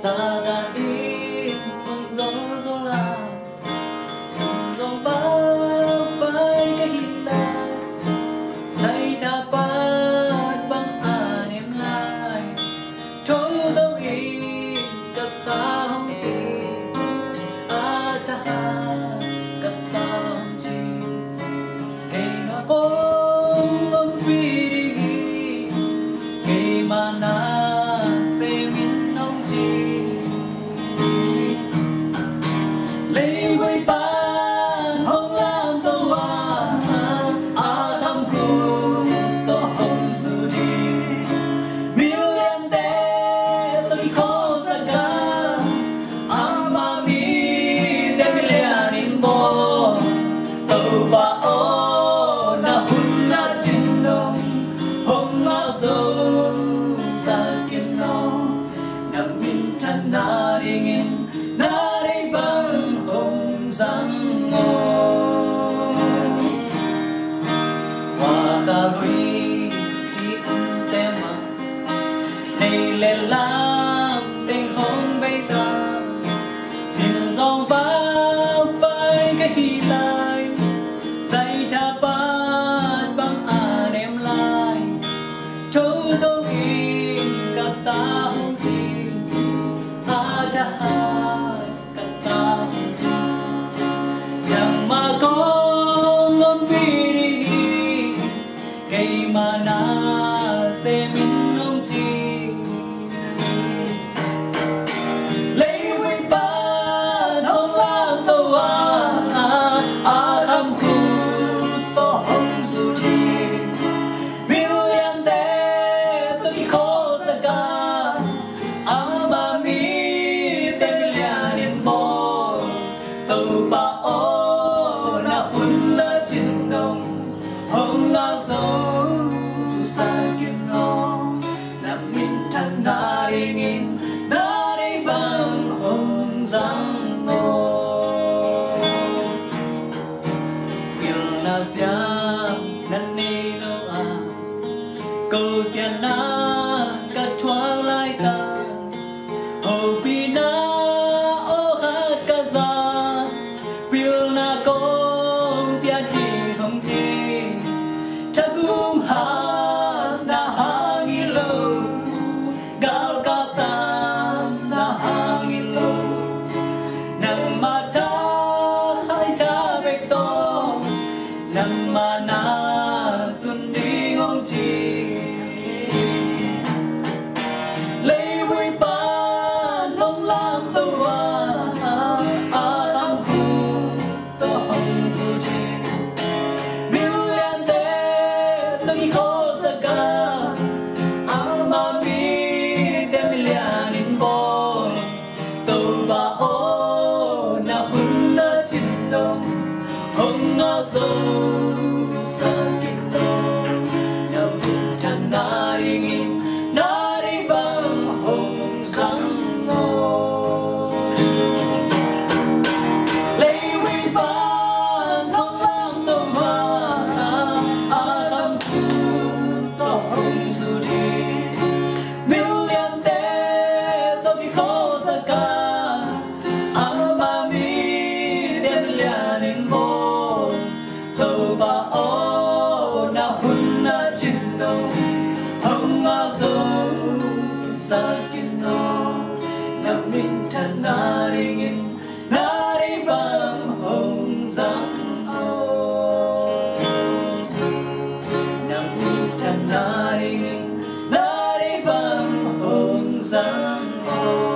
xa ta in không gió gió là chung dòng vang phai cái hình ta dây ta phát băng em lại trôi đâu in cặp ta không chỉ cha cặp ta không chỉ ngày nó có ông quy đi ngày mà na lấy với bạn không làm tàu hoa không khu to không su đi miền liên tế tôi khó xa cả mà mi đem liền in bò tàu ba ô na hun na chín đông hôm ngao sâu xa kiếm nó nằm min thân na đi nghìn na đi bằng hồng răng ngô hoa ca huy khi ăn xem mà này lên làm tình hôn bay ta xin dòng vang phai cái khi lại dây cha ban băng em lại trâu đâu in cả ta không chìm cha cả ta không chìm yang mà có ngôn bi đi ngày mà na sẽ mình không chìm lấy với bạn không làm tàu không khu to không su đi miền liên tế tôi khó xa cả mà mi tên liền bò tàu ba ô na hun na chín đông hôm ngao sâu xa kiếm nó nằm min thân na đi nghìn na đi bằng hồng răng ngô yêu na xiang nan ni no câu xiang na cắt thoáng lại ta hầu pina ô hát ca za piêu na công tia chi không chi cha cung ha na nghi lâu gal ca tam na nghi lâu nang ma ta sai cha về to nang ma na tuân đi ngông chi lấy vui bạn không làm tàu không khu to không su chi miền liên tế tôi khó xa cả mà mi đem liền in bò tàu ba ô na hun na chín đông hôm ngao sâu xa kiếm đó nằm chân na đi nghìn na đi bằng hồng răng ngô lấy với bạn không làm tàu không khu to không su đi miền liên tế tôi khó xa cả mà mi đem liền in bò tàu ba ô na hun na chín đông hồng ngao sâu xa kiếm nó nằm min thân na đi nghìn na đi bằng hồng răng ngô nằm min thân na đi nghìn na đi bằng hồng răng ngô